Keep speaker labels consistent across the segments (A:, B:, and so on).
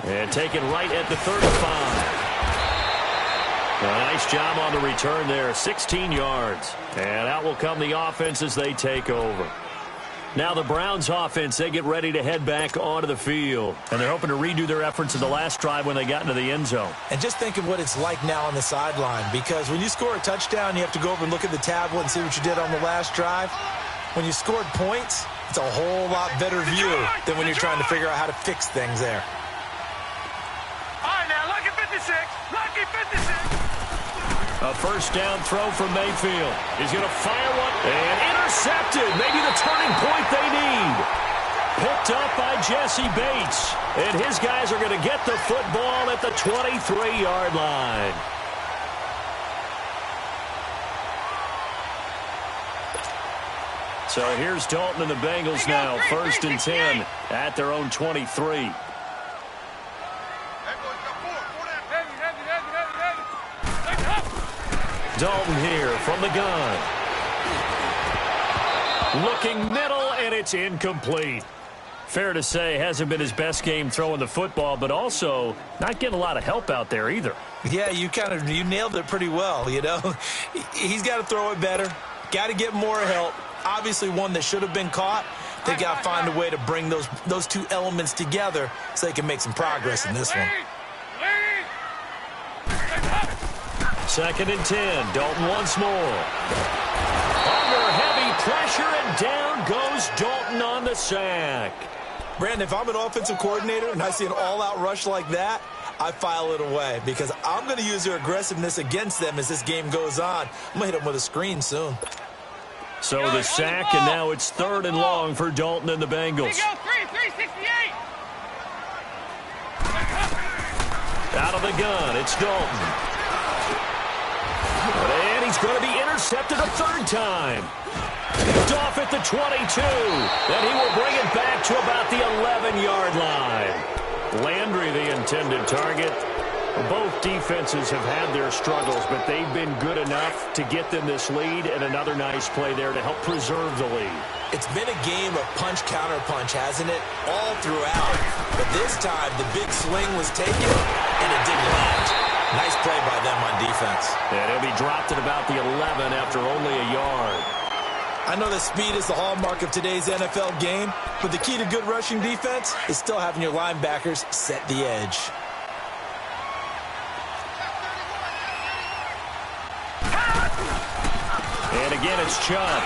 A: And taken right at the 35. A nice job on the return there, 16 yards. And out will come the offense as they take over. Now the Browns offense, they get ready to head back onto the field. And they're hoping to redo their efforts in the last drive when they got into the end zone.
B: And just think of what it's like now on the sideline, because when you score a touchdown, you have to go over and look at the tablet and see what you did on the last drive. When you scored points, it's a whole lot better view than when you're trying to figure out how to fix things there.
C: All right, now, lucky 56. Lucky 56.
A: A first down throw from Mayfield. He's going to fire one and intercepted. Maybe the turning point they need. Picked up by Jesse Bates. And his guys are going to get the football at the 23-yard line. So here's Dalton and the Bengals now. First and 10 at their own 23. Dalton here from the gun. Looking middle, and it's incomplete. Fair to say, hasn't been his best game throwing the football, but also not getting a lot of help out there either.
B: Yeah, you nailed it pretty well, you know. He's got to throw it better. Got to get more help. Obviously one that should have been caught. They got to find a way to bring those two elements together so they can make some progress in this one.
A: Second and 10. Dalton once more. Under heavy pressure, and down goes Dalton on the sack.
B: Brandon, if I'm an offensive coordinator and I see an all-out rush like that, I file it away because I'm going to use their aggressiveness against them as this game goes on. I'm going to hit them with a screen soon.
A: So the sack, and now it's third and long for Dalton and the Bengals.
C: 368.
A: Out of the gun, it's Dalton. And he's going to be intercepted a third time. Picked off at the 22. Then he will bring it back to about the 11-yard line. Landry, the intended target. Both defenses have had their struggles, but they've been good enough to get them this lead, and another nice play there to help preserve the lead.
B: It's been a game of punch-counter-punch, hasn't it? All throughout. But this time, the big swing was taken, and it didn't land. Nice play by them on defense.
A: And he'll be dropped at about the 11 after only a yard.
B: I know that speed is the hallmark of today's NFL game, but the key to good rushing defense is still having your linebackers set the edge.
A: And again, it's Chubb.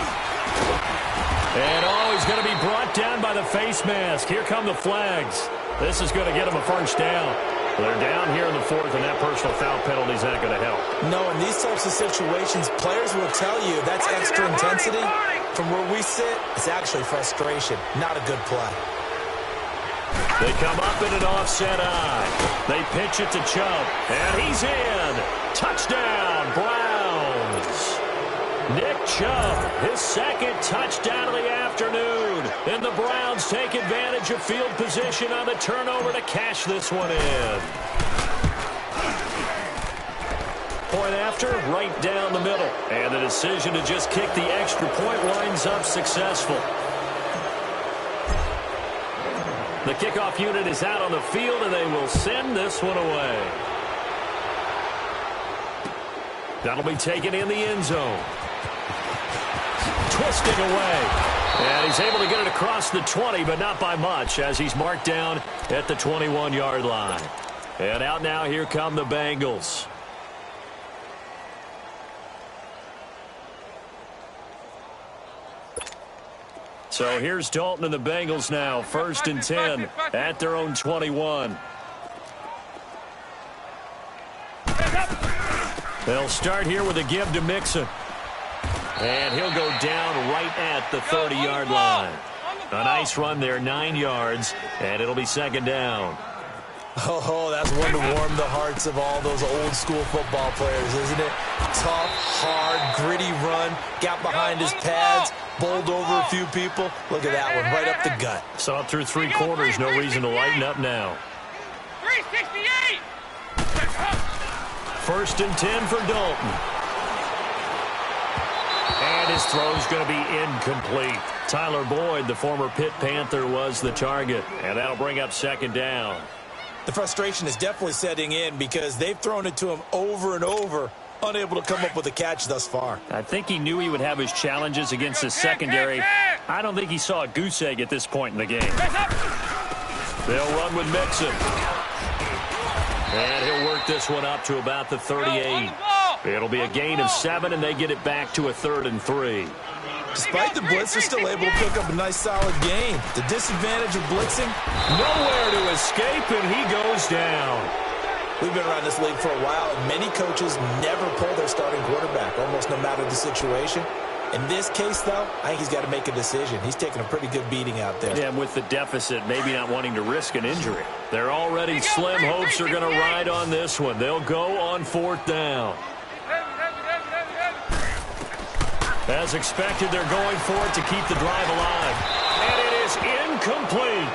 A: And he's going to be brought down by the face mask. Here come the flags. This is going to get him a first down. They're down here in the fourth, and that personal foul penalty is not going to help.
B: No, in these types of situations, players will tell you that's extra intensity. From where we sit, it's actually frustration, not a good play.
A: They come up in an offset eye. They pitch it to Chubb, and he's in. Touchdown, Browns. Nick Chubb, his second touchdown of the afternoon. And the Browns take advantage of field position on the turnover to cash this one in. Point after, right down the middle. And the decision to just kick the extra point winds up successful. The kickoff unit is out on the field, and they will send this one away. That'll be taken in the end zone. Twisting away. And he's able to get it across the 20, but not by much, as he's marked down at the 21-yard line. And out now, here come the Bengals. So here's Dalton and the Bengals now, first and 10 at their own 21. They'll start here with a give to Mixon. And he'll go down right at the 30-yard line. A nice run there, 9 yards, and it'll be second down.
B: Oh, that's one to warm the hearts of all those old-school football players, isn't it? Tough, hard, gritty run, got behind his pads, bowled over a few people. Look at that one, right up the gut.
A: Saw it through 3 quarters, no reason to lighten up now.
C: 368.
A: First and 10 for Dalton. And his throw's going to be incomplete. Tyler Boyd, the former Pitt Panther, was the target. And that'll bring up second down.
B: The frustration is definitely setting in because they've thrown it to him over and over, unable to come up with a catch thus far.
A: I think he knew he would have his challenges against the secondary. I don't think he saw a goose egg at this point in the game. They'll run with Mixon. And he'll work this one up to about the 38. It'll be a gain of 7, and they get it back to a 3rd and 3.
B: Despite the blitz, they're still able to pick up a nice, solid gain. The disadvantage of blitzing,
A: nowhere to escape, and he goes down.
B: We've been around this league for a while, and many coaches never pull their starting quarterback, almost no matter the situation. In this case, though, I think he's got to make a decision. He's taking a pretty good beating out there.
A: Yeah, and with the deficit, maybe not wanting to risk an injury. Their already slim hopes are going to ride on this one. They'll go on 4th down. As expected, they're going for it to keep the drive alive. And it is incomplete.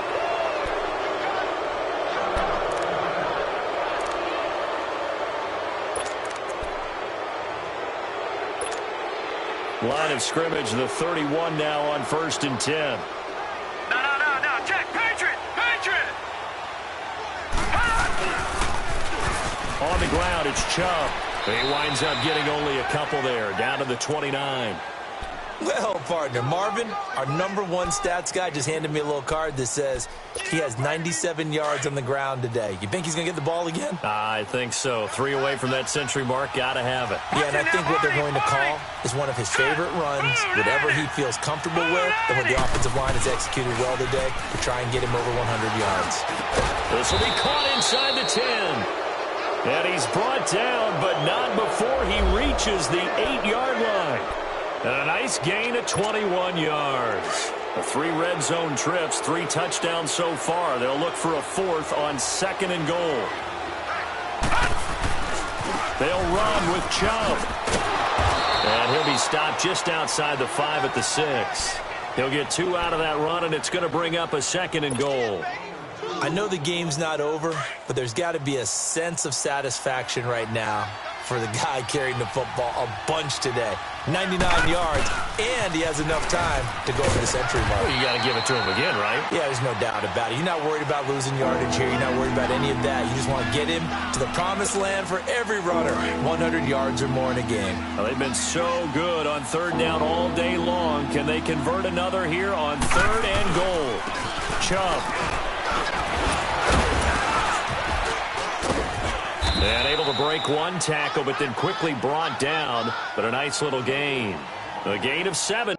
A: Line of scrimmage, the 31 now on 1st and 10.
C: No. Check. Patriot.
A: On the ground, it's Chubb. He winds up getting only a couple there, down to the 29.
B: Well, partner, Marvin, our #1 stats guy, just handed me a little card that says he has 97 yards on the ground today. You think he's going to get the ball again?
A: I think so. 3 away from that century mark. Got to have it.
B: Yeah, and I think what they're going to call is one of his favorite runs, whatever he feels comfortable with, and when the offensive line has executed well today, to try and get him over 100 yards.
A: This will be caught inside the 10. And he's brought down, but not before he reaches the 8-yard line. And a nice gain of 21 yards. The 3 red zone trips, 3 touchdowns so far. They'll look for a 4th on 2nd and goal. They'll run with Chubb. And he'll be stopped just outside the 5 at the 6. He'll get 2 out of that run, and it's going to bring up a 2nd and goal.
B: I know the game's not over, but there's got to be a sense of satisfaction right now for the guy carrying the football a bunch today. 99 yards, and he has enough time to go over the century mark.
A: Well, you got to give it to him again, right?
B: Yeah, there's no doubt about it. You're not worried about losing yardage here. You're not worried about any of that. You just want to get him to the promised land for every runner. 100 yards or more in a game.
A: Well, they've been so good on 3rd down all day long. Can they convert another here on 3rd and goal? Chubb. And able to break 1 tackle, but then quickly brought down. But a nice little gain. A gain of 7.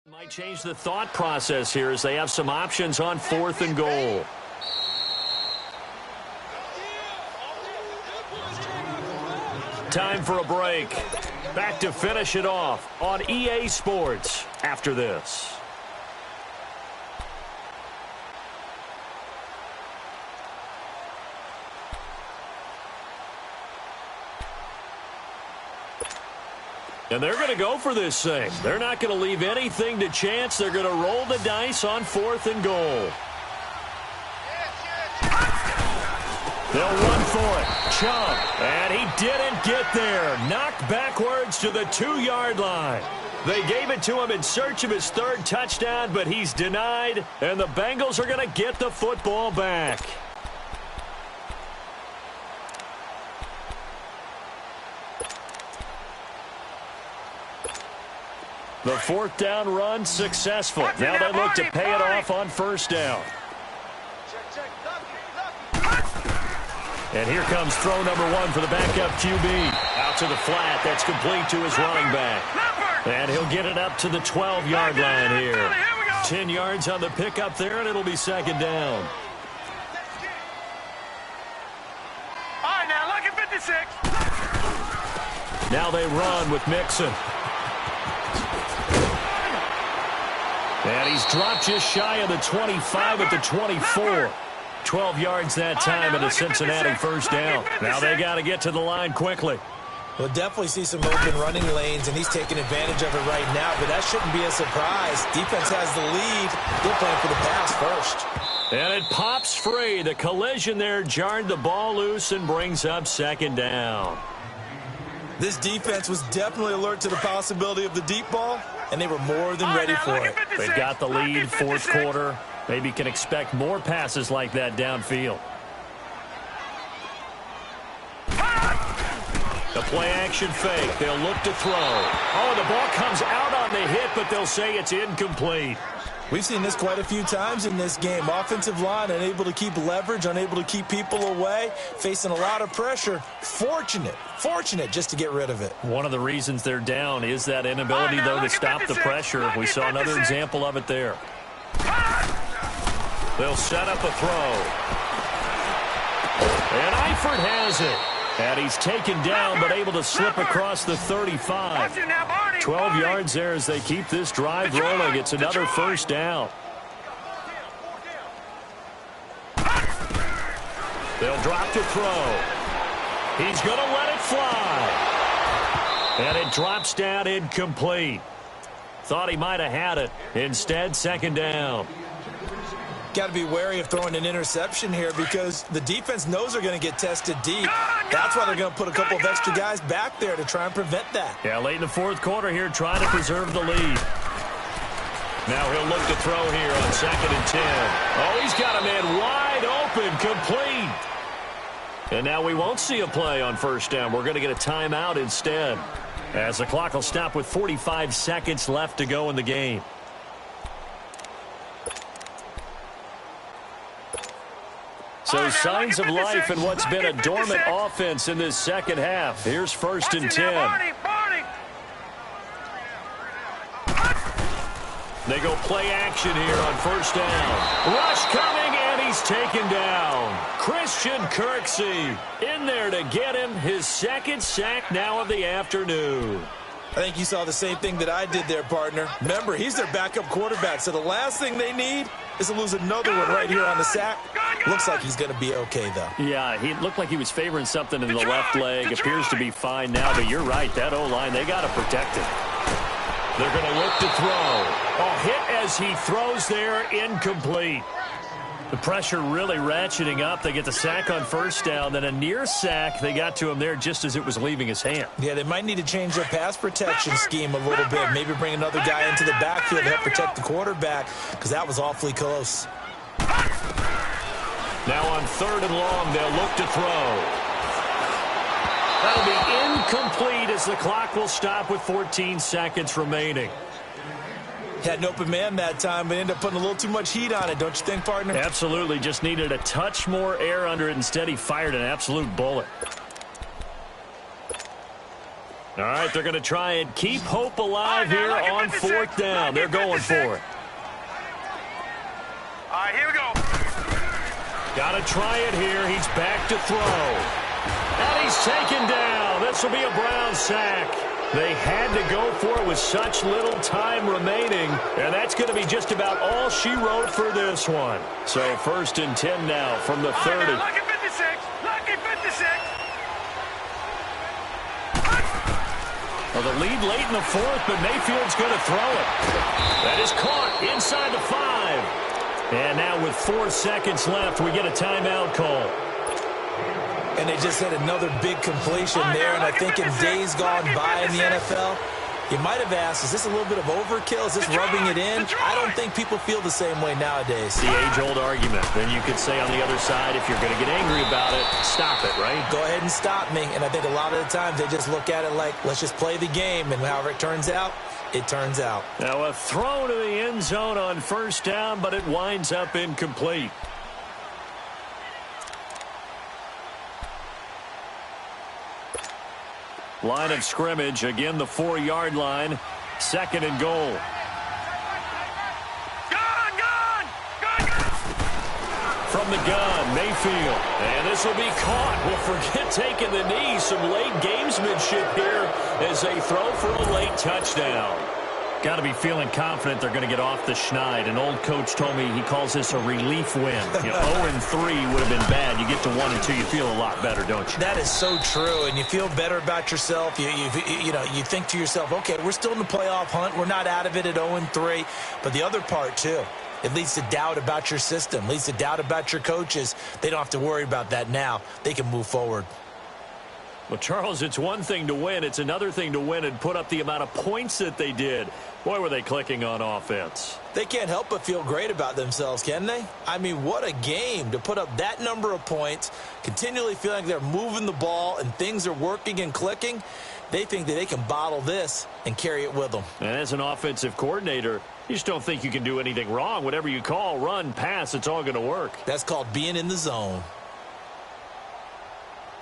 A: Might change the thought process here as they have some options on 4th and goal. Time for a break. Back to finish it off on EA Sports after this. And they're going to go for this thing. They're not going to leave anything to chance. They're going to roll the dice on 4th and goal. They'll run for it. Chubb. And he didn't get there. Knocked backwards to the 2-yard line. They gave it to him in search of his 3rd touchdown, but he's denied. And the Bengals are going to get the football back. The 4th down run successful. Now they look to pay it off on 1st down. And here comes throw number 1 for the backup QB. Out to the flat. That's complete to his running back. And he'll get it up to the 12-yard line here. 10 yards on the pickup there, and it'll be second down.
C: All right, now, lucky 56.
A: Now they run with Mixon. And he's dropped just shy of the 25 at the 24. 12 yards that time and a Cincinnati first down. Now they got to get to the line quickly.
B: We'll definitely see some open running lanes, and he's taking advantage of it right now, but that shouldn't be a surprise. Defense has the lead. They're playing for the pass first.
A: And it pops free. The collision there jarred the ball loose and brings up second down.
B: This defense was definitely alert to the possibility of the deep ball, and they were more than ready for it.
A: They've got the lead, fourth quarter. Maybe can expect more passes like that downfield. The play-action fake. They'll look to throw. Oh, the ball comes out on the hit, but they'll say it's incomplete.
B: We've seen this quite a few times in this game. Offensive line unable to keep leverage, unable to keep people away, facing a lot of pressure. Fortunate just to get rid of it.
A: One of the reasons they're down is that inability, though, to stop the pressure. We saw another example of it there. They'll set up a throw. And Eifert has it. And he's taken down, but able to slip across the 35. 12 yards there as they keep this drive rolling. It's another first down. They'll drop to throw. He's going to let it fly. And it drops down incomplete. Thought he might have had it. Instead, second down.
B: Got to be wary of throwing an interception here because the defense knows they're going to get tested deep. That's why they're going to put a couple of extra guys back there to try and prevent that.
A: Yeah, late in the fourth quarter here, trying to preserve the lead. Now he'll look to throw here on 2nd and 10. Oh, he's got a man wide open, complete. And now we won't see a play on first down. We're going to get a timeout instead, as the clock will stop with 45 seconds left to go in the game. So signs of life in what's been a dormant offense in this second half. Here's 1st and 10. They go play action here on first down. Rush coming, and he's taken down. Christian Kirksey in there to get him his second sack now of the afternoon.
B: I think you saw the same thing that I did there, partner. Remember, he's their backup quarterback, so the last thing they need is to lose another one right here on the sack. Looks like he's going to be okay, though.
A: Yeah, he looked like he was favoring something in the left leg. Appears to be fine now, but you're right. That O-line, they got to protect it. They're going to look to throw. A hit as he throws there, incomplete. The pressure really ratcheting up. They get the sack on first down. Then a near sack. They got to him there just as it was leaving his hand.
B: Yeah, they might need to change their pass protection scheme a little bit. Maybe bring another guy into the backfield to help protect the quarterback because that was awfully close.
A: Now on 3rd and long, they'll look to throw. That'll be incomplete as the clock will stop with 14 seconds remaining.
B: Had an open man that time, but ended up putting a little too much heat on it, don't you think, partner?
A: Absolutely. Just needed a touch more air under it. Instead, he fired an absolute bullet. All right, they're going to try and keep hope alive here on 4th down. They're going for it.
C: All right, here we go.
A: Got to try it here. He's back to throw. And he's taken down. This will be a Brown sack. They had to go for it with such little time remaining, and that's going to be just about all she wrote for this one. So 1st and 10 now from the 30.
C: Lucky 56. Lucky 56.
A: Well, the lead late in the 4th, but Mayfield's going to throw it. That is caught inside the 5. And now with 4 seconds left, we get a timeout call.
B: And they just had another big completion there. And I think in days gone by in the NFL, you might have asked, is this a little bit of overkill? Is this rubbing it in? I don't think people feel the same way nowadays.
A: The age-old argument. Then you could say on the other side, if you're going to get angry about it, stop it, right?
B: Go ahead and stop me. And I think a lot of the times they just look at it like, let's just play the game. And however it turns out, it turns out.
A: Now a throw to the end zone on first down, but it winds up incomplete. Line of scrimmage, again the 4-yard line. 2nd and goal. From the gun, Mayfield. And this will be caught. Well, forget taking the knee. Some late gamesmanship here as they throw for a late touchdown. Got to be feeling confident they're going to get off the schneid. An old coach told me he calls this a relief win. 0-3 would have been bad. You get to 1-2, you feel a lot better, don't you?
B: That is so true, and you feel better about yourself. You think to yourself, okay, we're still in the playoff hunt. We're not out of it at 0-3. But the other part, too, it leads to doubt about your system, leads to doubt about your coaches. They don't have to worry about that now. They can move forward.
A: Well, Charles, it's one thing to win. It's another thing to win and put up the amount of points that they did. Boy, were they clicking on offense.
B: They can't help but feel great about themselves, can they? I mean, what a game to put up that number of points, continually feeling like they're moving the ball and things are working and clicking. They think that they can bottle this and carry it with them.
A: And as an offensive coordinator, you just don't think you can do anything wrong. Whatever you call, run, pass, it's all going to work.
B: That's called being in the zone.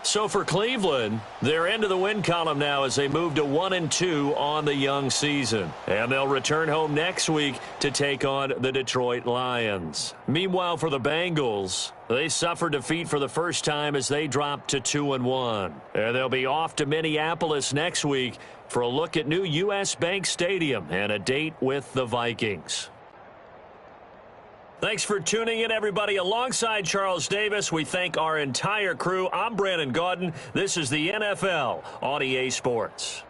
A: So for Cleveland, they're into the win column now as they move to 1-2 on the young season. And they'll return home next week to take on the Detroit Lions. Meanwhile, for the Bengals, they suffered defeat for the first time as they dropped to 2-1. And they'll be off to Minneapolis next week for a look at new U.S. Bank Stadium and a date with the Vikings. Thanks for tuning in, everybody. Alongside Charles Davis, we thank our entire crew. I'm Brandon Gaudin. This is the NFL on EA Sports.